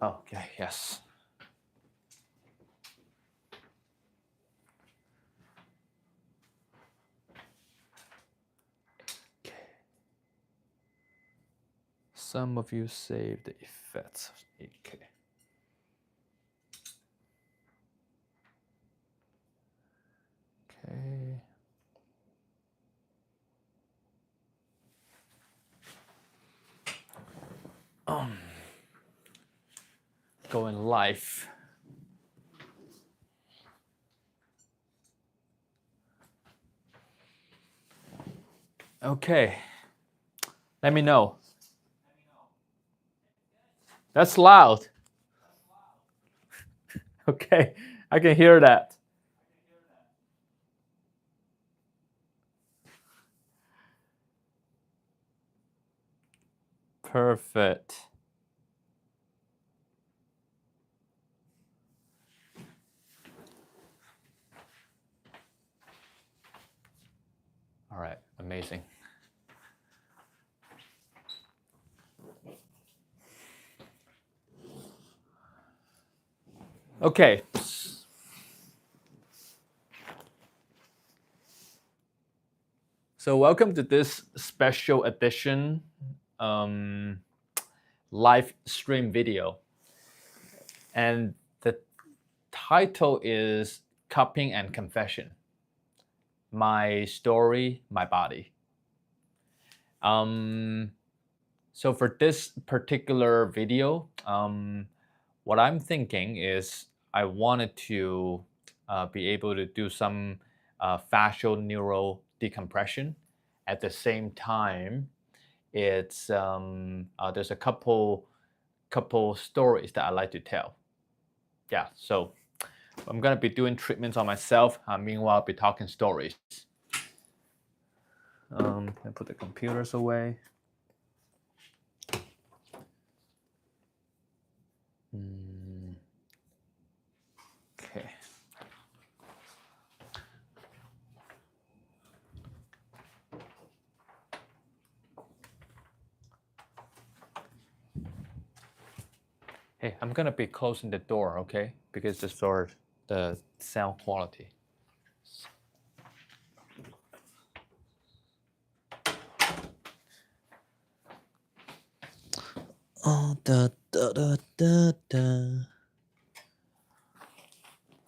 Okay, yes. Okay. Some of you saved the effects of 8K. Okay. Going live. Okay. Let me know. That's loud. Okay, I can hear that. Perfect. All right, amazing. Okay. So welcome to this special edition live stream video. And the title is Cupping and Confession. My story, my body. So for this particular video, what I'm thinking is I wanted to be able to do some fascial neural decompression. At the same time, it's there's a couple stories that I like to tell. Yeah, so I'm gonna be doing treatments on myself. Meanwhile, I'll be talking stories. I put the computers away. Okay. Hey, I'm gonna be closing the door, okay? Because just for the sound quality. Oh, da, da, da, da, da.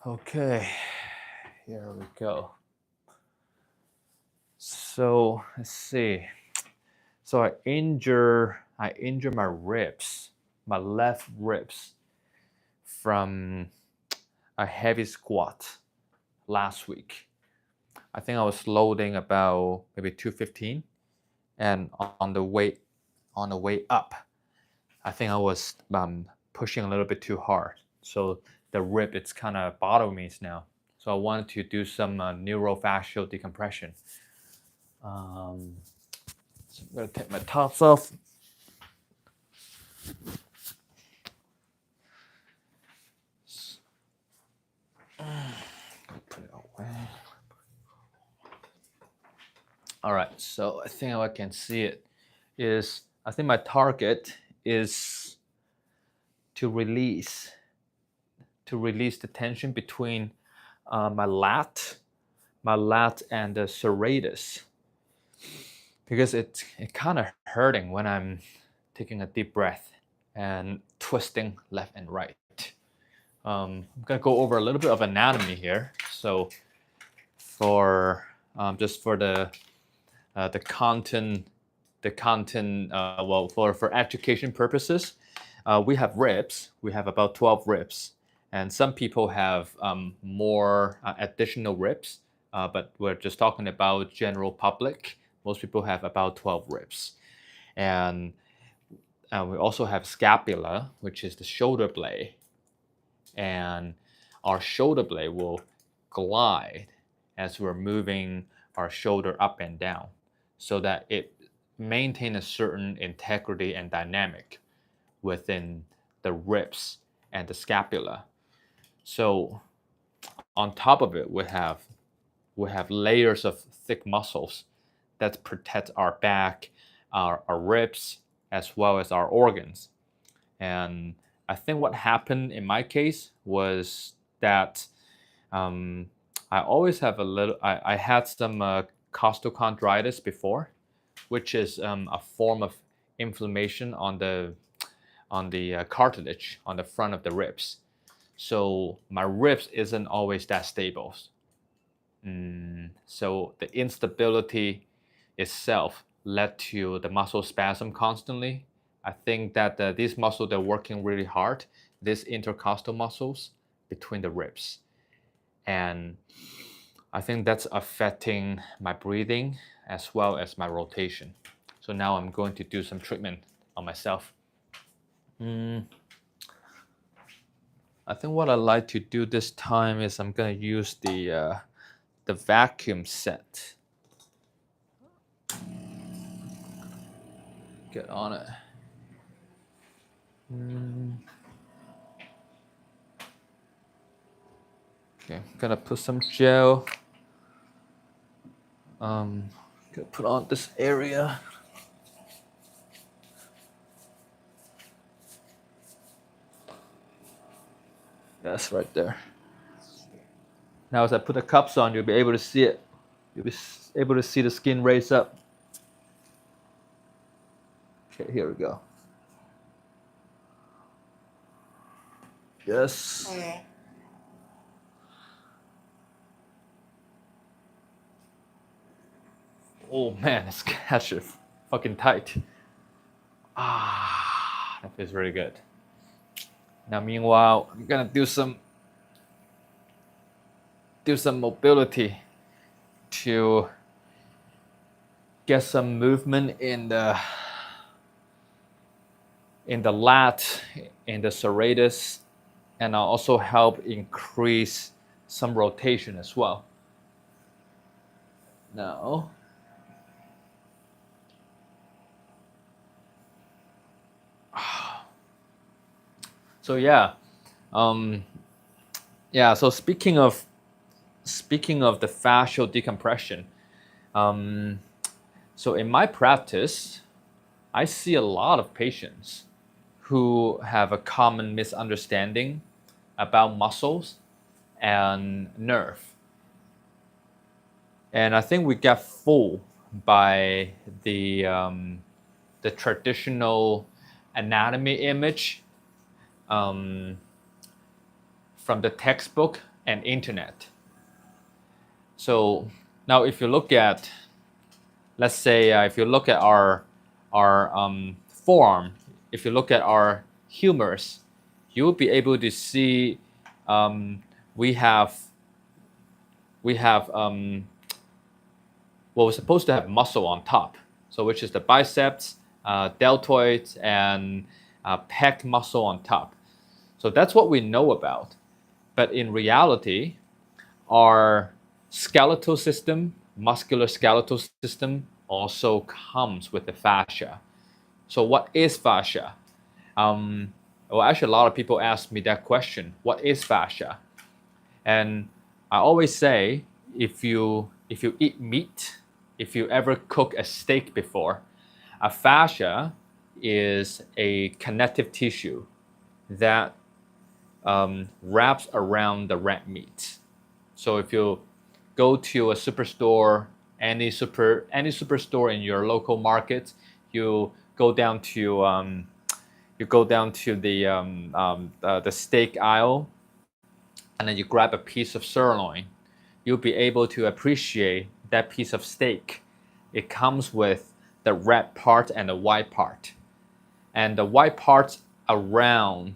Okay, here we go. So let's see. So I injure my ribs, my left ribs, from a heavy squat last week. I think I was loading about maybe 215, and on the way up, I think I was pushing a little bit too hard. So the rib, it's kind of bothering me now. So I wanted to do some neurofascial decompression. So I'm gonna take my tops off. Put it away. All right, so I think I can see it. I think my target is to release the tension between my lat and the serratus, because it's kind of hurting when I'm taking a deep breath and twisting left and right. I'm gonna go over a little bit of anatomy here. So for just for the content, well, for education purposes, we have ribs. We have about 12 ribs, and some people have more additional ribs, but we're just talking about general public. Most people have about 12 ribs, and we also have scapula, which is the shoulder blade, and our shoulder blade will glide as we're moving our shoulder up and down, so that it maintains a certain integrity and dynamic within the ribs and the scapula. So on top of it, we have layers of thick muscles that protect our back, our ribs, as well as our organs. And I think what happened in my case was that I always have a little. I had some costochondritis before, which is a form of inflammation on the cartilage on the front of the ribs. So my ribs isn't always that stable. So the instability itself led to the muscle spasm constantly. I think that these muscles are working really hard, these intercostal muscles between the ribs. And I think that's affecting my breathing as well as my rotation. So now I'm going to do some treatment on myself. I think what I like to do this time is I'm gonna use the vacuum set. Get on it. Okay, gonna put some gel. Gonna put on this area. That's right there. Now as I put the cups on, you'll be able to see it. You'll be able to see the skin raise up. Okay, here we go. Yes. Oh man, it's actually fucking tight. That feels really good. Now meanwhile, I'm gonna do some mobility to get some movement in the lat, in the serratus, and I'll also help increase some rotation as well. Now, so yeah, So speaking of the fascial decompression, so in my practice, I see a lot of patients who have a common misunderstanding about muscles and nerve. And I think we get fooled by the traditional anatomy image from the textbook and internet. So now if you look at, let's say if you look at our forearm, if you look at our humerus, you'll be able to see we have well, we're supposed to have muscle on top, so which is the biceps, deltoids, and pec muscle on top. So that's what we know about. But in reality, our skeletal system, muscular skeletal system, also comes with the fascia. So what is fascia? Well, actually, a lot of people ask me that question. What is fascia? And I always say, if you eat meat, if you ever cook a steak before, a fascia is a connective tissue that wraps around the red meat. So if you go to a superstore, any superstore in your local market, you go down to the steak aisle, and then you grab a piece of sirloin. You'll be able to appreciate that piece of steak. It comes with the red part and the white part, and the white parts around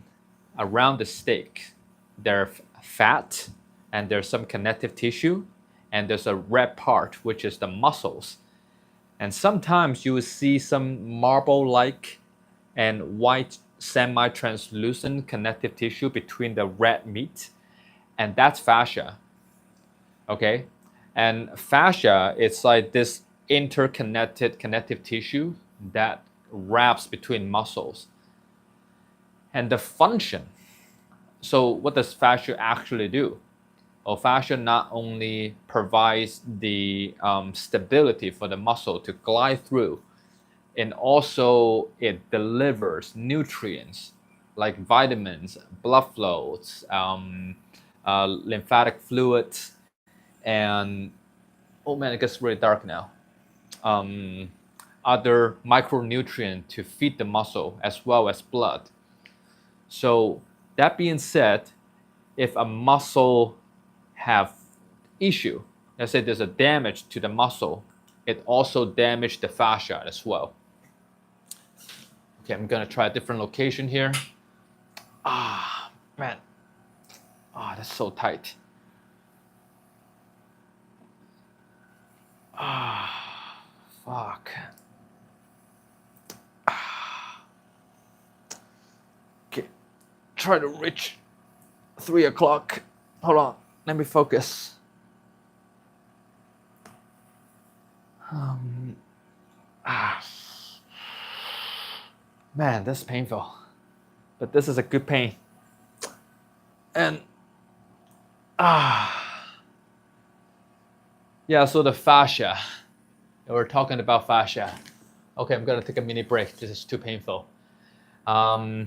the steak, they're fat, and there's some connective tissue, and there's a red part, which is the muscles. And sometimes you will see some marble-like and white semi-translucent connective tissue between the red meat, and that's fascia. Okay? And fascia, it's like this interconnected connective tissue that wraps between muscles. And the function, so what does fascia actually do? Well, fascia not only provides the stability for the muscle to glide through, and also it delivers nutrients like vitamins, blood flows, lymphatic fluids, and oh man, it gets really dark now. Other micronutrient to feed the muscle as well as blood. So that being said, if a muscle have issue, let's say there's a damage to the muscle, it also damage the fascia as well. Okay, I'm gonna try a different location here. Ah, man. Ah, that's so tight. Ah, fuck. Okay, try to reach 3 o'clock. Hold on, let me focus. Man, that's painful. But this is a good pain. And yeah, so the fascia. We're talking about fascia. Okay, I'm gonna take a mini break. This is too painful. Yeah,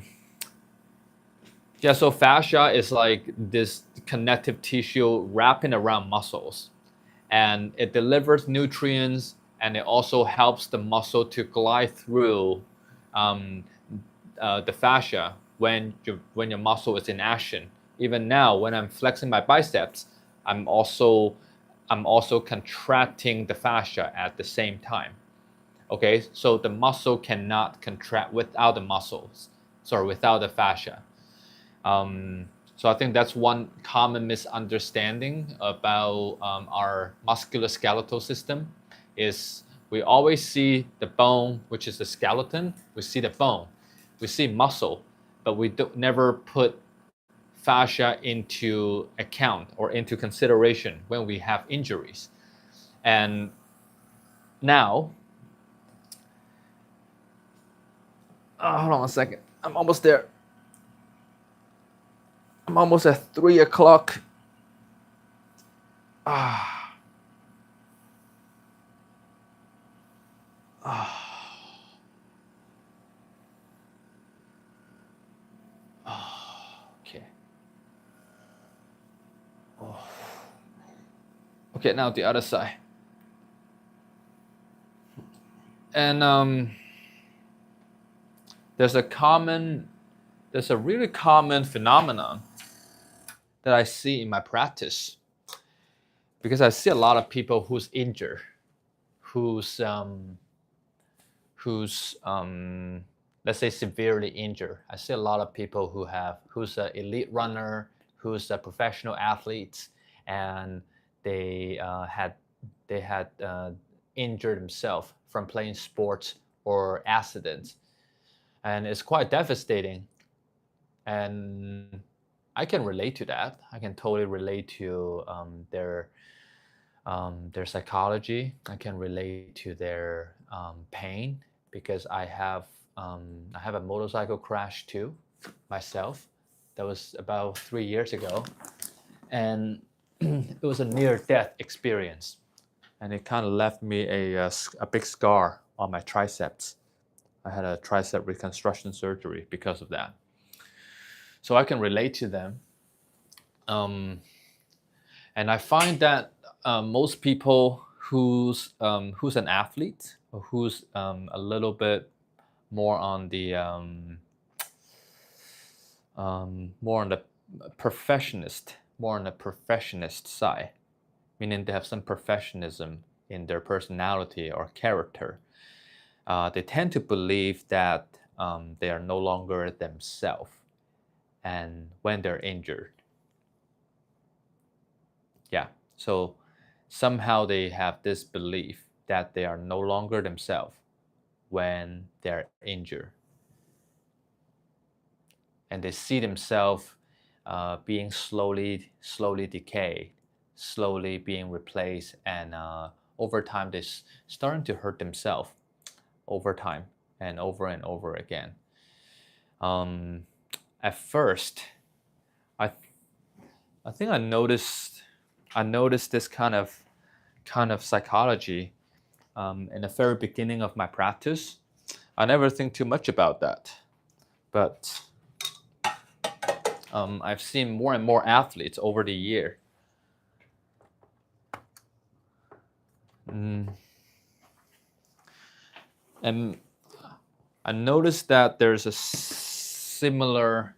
so fascia is like this connective tissue wrapping around muscles, and it delivers nutrients, and it also helps the muscle to glide through the fascia when your muscle is in action. Even now, when I'm flexing my biceps, I'm also contracting the fascia at the same time. Okay, so the muscle cannot contract without without the fascia. So I think that's one common misunderstanding about our musculoskeletal system is we always see the bone, which is the skeleton. We see the bone, we see muscle, but we never put fascia into account or into consideration when we have injuries. And now, hold on a second. I'm almost there. I'm almost at 3 o'clock. Okay. Okay, now the other side. And there's a really common phenomenon that I see in my practice, because I see a lot of people who's injured, who's let's say severely injured. I see a lot of people who's an elite runner, who's a professional athlete, and they had injured themselves from playing sports or accidents, and it's quite devastating. And I can relate to that. I can totally relate to their psychology. I can relate to their pain, because I have a motorcycle crash too myself. That was about 3 years ago, and it was a near-death experience, and it kind of left me a big scar on my triceps. I had a tricep reconstruction surgery because of that. So I can relate to them. And I find that most people who's an athlete, or who's a little bit more on the professionist side, meaning they have some professionalism in their personality or character. They tend to believe that they are no longer themselves, and when they're injured. Yeah, so somehow they have this belief that they are no longer themselves when they're injured. And they see themselves being slowly decay, slowly being replaced, and over time they're starting to hurt themselves over time and over again. At first, I think I noticed this kind of psychology in the very beginning of my practice. I never think too much about that, but I've seen more and more athletes over the year. And I noticed that there's a similar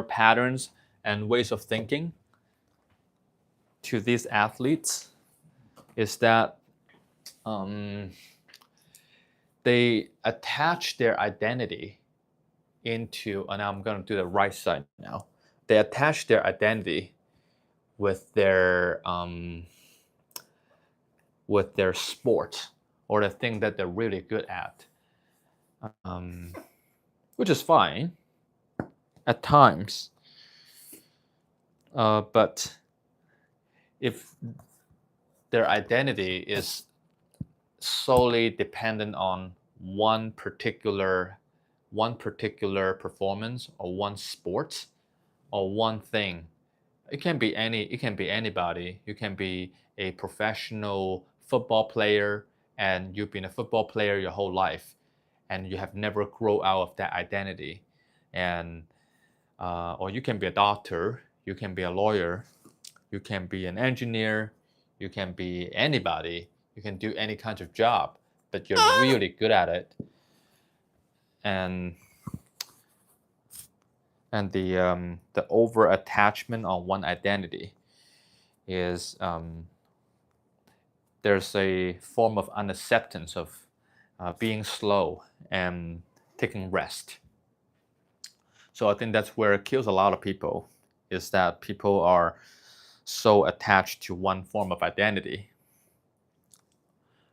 patterns and ways of thinking to these athletes. Is that they attach their identity into, and I'm going to do the right side now. They attach their identity with their sport or the thing that they're really good at, which is fine at times. But if their identity is solely dependent on one particular performance or one sport or one thing, it can be anybody. You can be a professional football player and you've been a football player your whole life and you have never grown out of that identity. And or you can be a doctor, you can be a lawyer, you can be an engineer, you can be anybody, you can do any kind of job, but you're really good at it. And the over attachment on one identity is there's a form of unacceptance of being slow and taking rest. So I think that's where it kills a lot of people, is that people are so attached to one form of identity.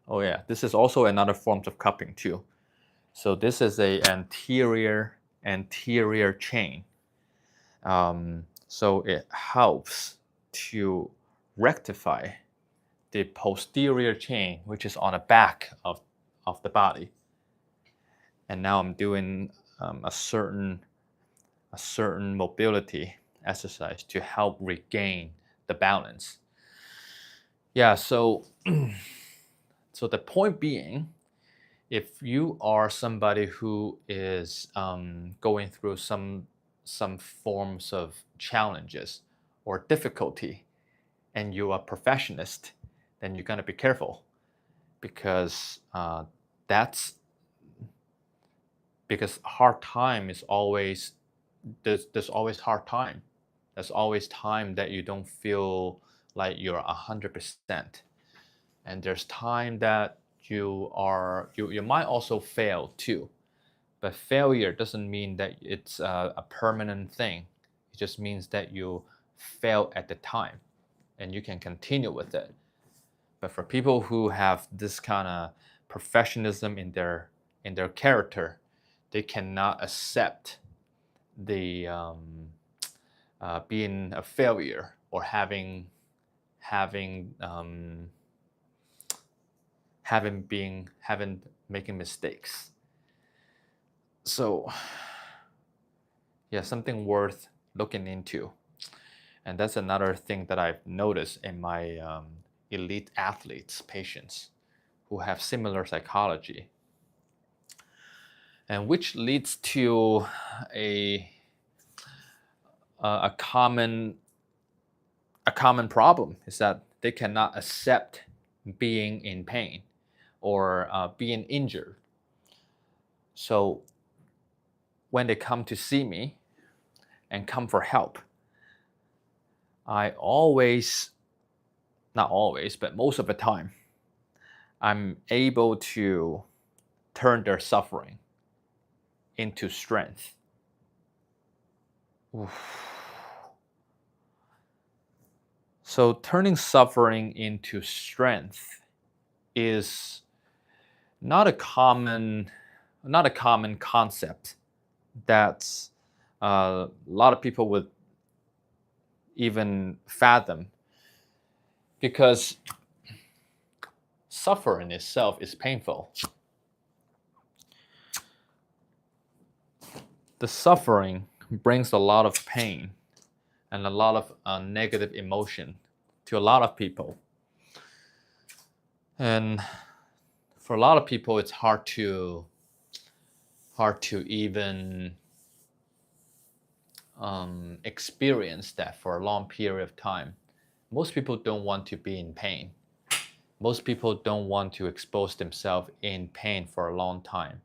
Oh yeah, this is also another form of cupping too. So this is a anterior chain. So it helps to rectify the posterior chain, which is on the back of the body. And now I'm doing a certain mobility exercise to help regain the balance. Yeah, so so the point being, if you are somebody who is going through some forms of challenges or difficulty, and you're a perfectionist, then you're gonna be careful, because because hard time is always there's always hard time. There's always time that you don't feel like you're 100%, and there's time that you might also fail too. But failure doesn't mean that it's a permanent thing. It just means that you fail at the time and you can continue with it. But for people who have this kind of professionalism in their character, they cannot accept the being a failure or making mistakes. So yeah, something worth looking into. And that's another thing that I've noticed in my elite athletes patients who have similar psychology, and which leads to a common problem, is that they cannot accept being in pain or being injured. So when they come to see me and come for help, I always, not always, but most of the time, I'm able to turn their suffering into strength. Oof. So turning suffering into strength is not a common concept that a lot of people would even fathom, because suffering itself is painful. The suffering brings a lot of pain and a lot of negative emotion to a lot of people. And for a lot of people, it's hard to even experience that for a long period of time. Most people don't want to be in pain. Most people don't want to expose themselves in pain for a long time,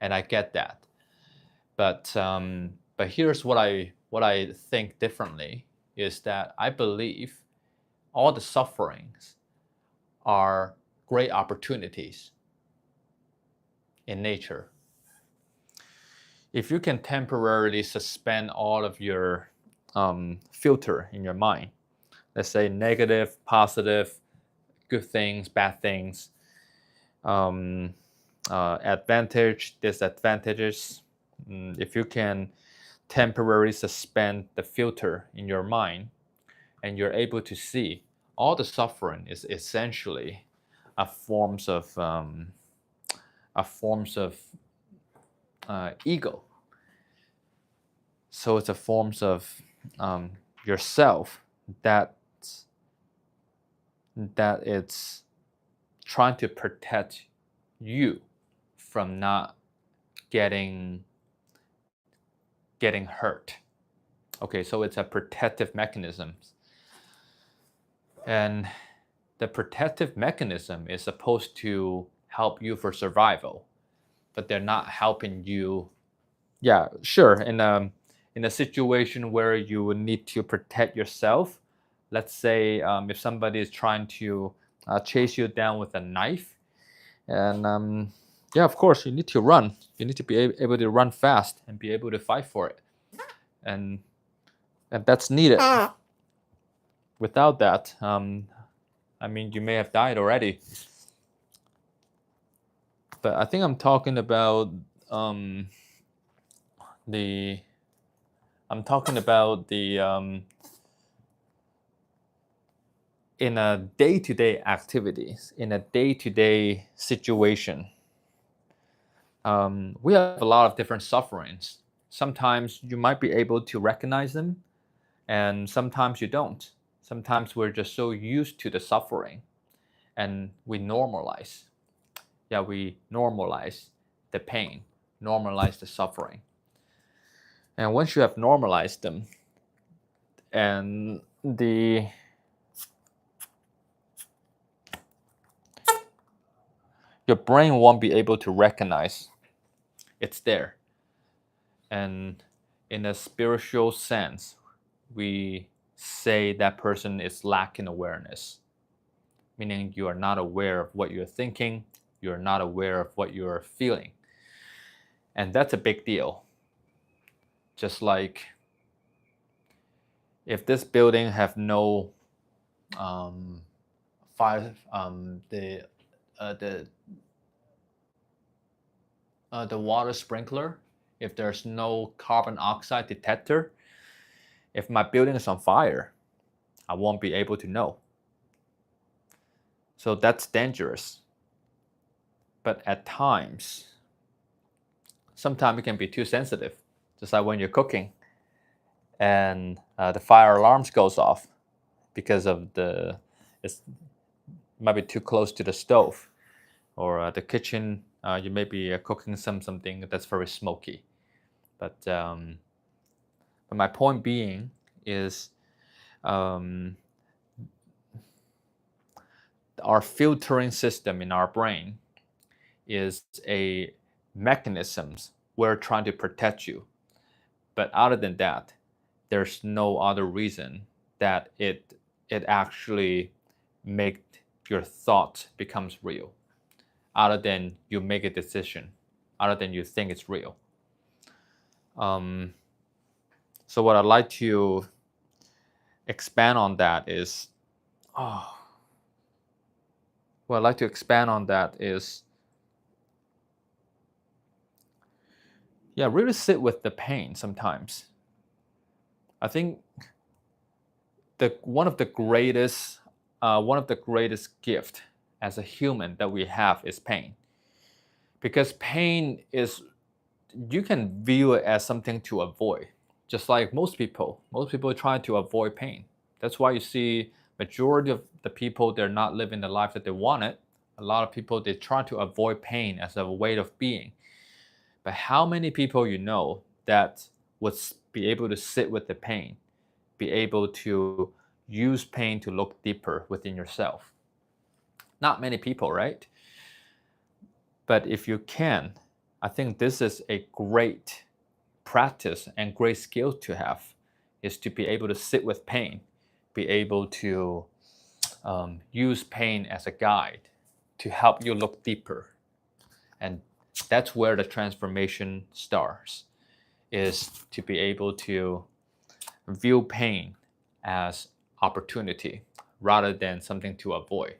and I get that. But here's what I think differently is that I believe all the sufferings are great opportunities in nature. If you can temporarily suspend all of your filter in your mind, let's say negative, positive, good things, bad things, advantage, disadvantages. If you can temporarily suspend the filter in your mind, and you're able to see all the suffering is essentially a forms of ego. So it's a forms of yourself that it's trying to protect you from not getting hurt. Okay, so it's a protective mechanism. And the protective mechanism is supposed to help you for survival, but they're not helping you. Yeah, sure. In a situation where you would need to protect yourself, let's say if somebody is trying to chase you down with a knife, and yeah, of course, you need to run. You need to be able to run fast and be able to fight for it, and that's needed. Without that, I mean, you may have died already. But I think I'm talking about the. I'm talking about the in a day-to-day activities, in a day-to-day situation. We have a lot of different sufferings. Sometimes you might be able to recognize them, and sometimes you don't. Sometimes we're just so used to the suffering, and we normalize. Yeah, we normalize the pain, normalize the suffering. And once you have normalized them, and your brain won't be able to recognize it's there. And in a spiritual sense, we say that person is lacking awareness, meaning you are not aware of what you're thinking, you're not aware of what you're feeling. And that's a big deal. Just like if this building have no fire, the water sprinkler, if there's no carbon oxide detector, if my building is on fire, I won't be able to know. So that's dangerous. But at times, sometimes it can be too sensitive. Just like when you're cooking and the fire alarms goes off because of it might be too close to the stove, or the kitchen, you may be cooking something that's very smoky. But my point being is our filtering system in our brain is a mechanisms we're trying to protect you. But other than that, there's no other reason that it actually make your thought becomes real, other than you make a decision, other than you think it's real. So what I'd like to expand on that is, what I'd like to expand on that is, yeah, really sit with the pain sometimes. I think one of the greatest gift as a human that we have is pain. Because pain is, you can view it as something to avoid. Just like most people try to avoid pain. That's why you see majority of the people, they're not living the life that they wanted. A lot of people, they try to avoid pain as a way of being. But how many people you know that would be able to sit with the pain, be able to use pain to look deeper within yourself. Not many people, right? But if you can, I think this is a great practice and great skill to have, is to be able to sit with pain, be able to use pain as a guide to help you look deeper. And that's where the transformation starts, is to be able to view pain as opportunity rather than something to avoid.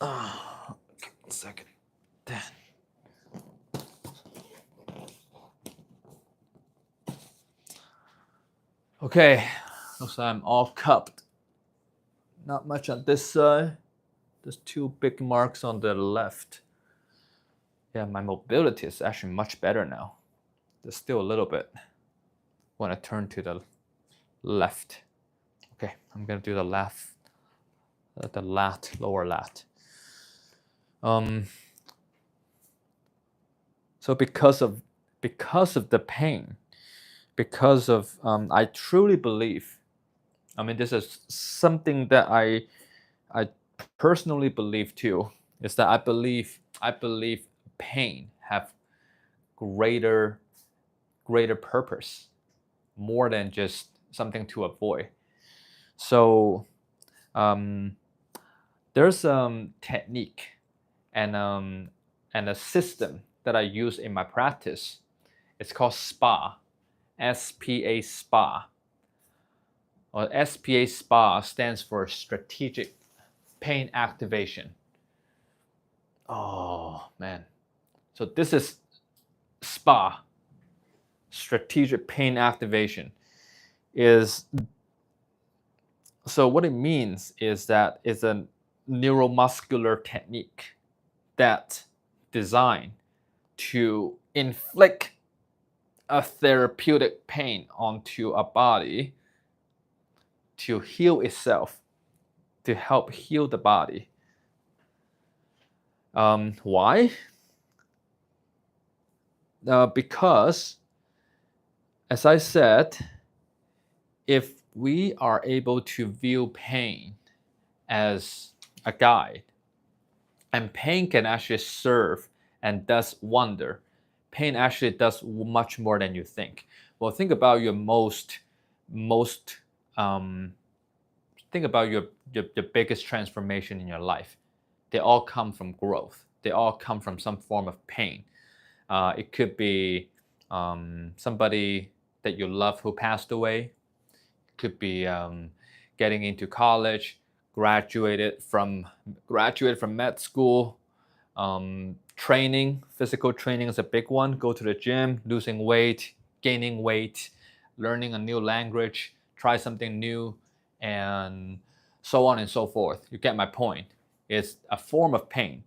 Okay, 1 second. Then. Okay, looks like I'm all cupped. Not much on this side. There's 2 big marks on the left. Yeah, my mobility is actually much better now. There's still a little bit when I turn to the left. Okay, I'm gonna do the left, the lat, lower lat. So because of the pain, because of I truly believe. I mean, this is something that I personally believe too. Is that I believe pain have greater purpose, more than just something to avoid. So there's technique and a system that I use in my practice. It's called SPA, SPA SPA. Or SPA SPA stands for Strategic Pain Activation. Oh man. So this is SPA, Strategic Pain Activation. So what it means is that it's a neuromuscular technique that designed to inflict a therapeutic pain onto a body to heal itself, to help heal the body. Why? Because, as I said, if we are able to view pain as a guide, and pain can actually serve and does wonder. Pain actually does much more than you think. Well, think about your think about your biggest transformation in your life. They all come from growth. They all come from some form of pain. It could be somebody that you love who passed away. It could be getting into college, graduated from med school. Training, physical training is a big one. Go to the gym, losing weight, gaining weight, learning a new language, try something new, and so on and so forth. You get my point. It's a form of pain.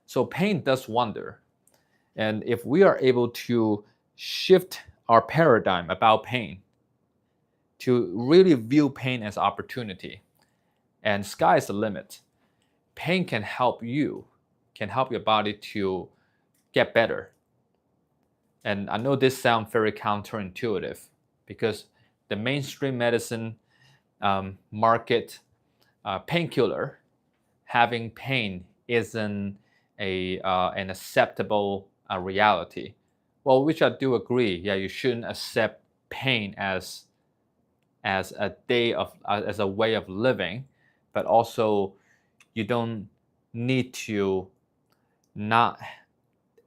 So pain does wonder. And if we are able to shift our paradigm about pain, to really view pain as opportunity, and sky is the limit. Pain can help you, can help your body to get better. And I know this sounds very counterintuitive, because the mainstream medicine market painkiller, having pain isn't an acceptable reality. Well, which I do agree. Yeah, you shouldn't accept pain as a way of living, but also you don't need to not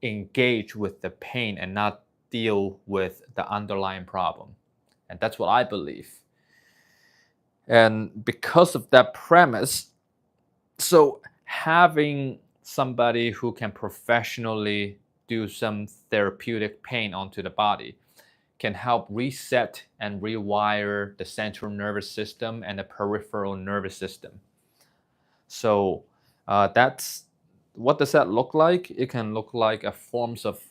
engage with the pain and not deal with the underlying problem. And that's what I believe. And because of that premise, so having somebody who can professionally do some therapeutic pain onto the body can help reset and rewire the central nervous system and the peripheral nervous system. So that's what does that look like? It can look like a forms of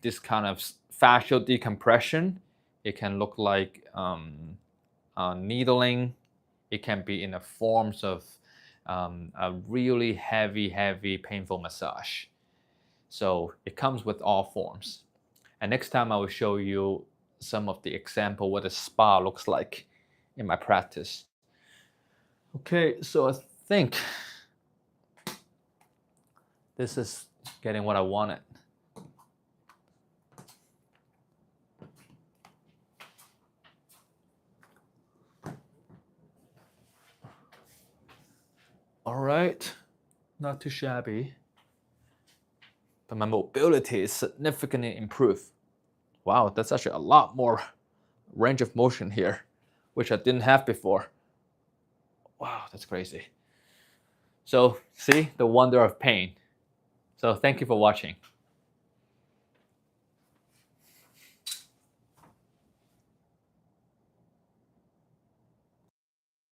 this kind of fascial decompression. It can look like needling. It can be in the forms of a really heavy, painful massage. So it comes with all forms. And next time I will show you some of the example what a spa looks like in my practice. Okay, so I think this is getting what I wanted. All right, not too shabby. But my mobility is significantly improved. Wow, that's actually a lot more range of motion here, which I didn't have before. Wow, that's crazy. So see, the wonder of pain. So thank you for watching.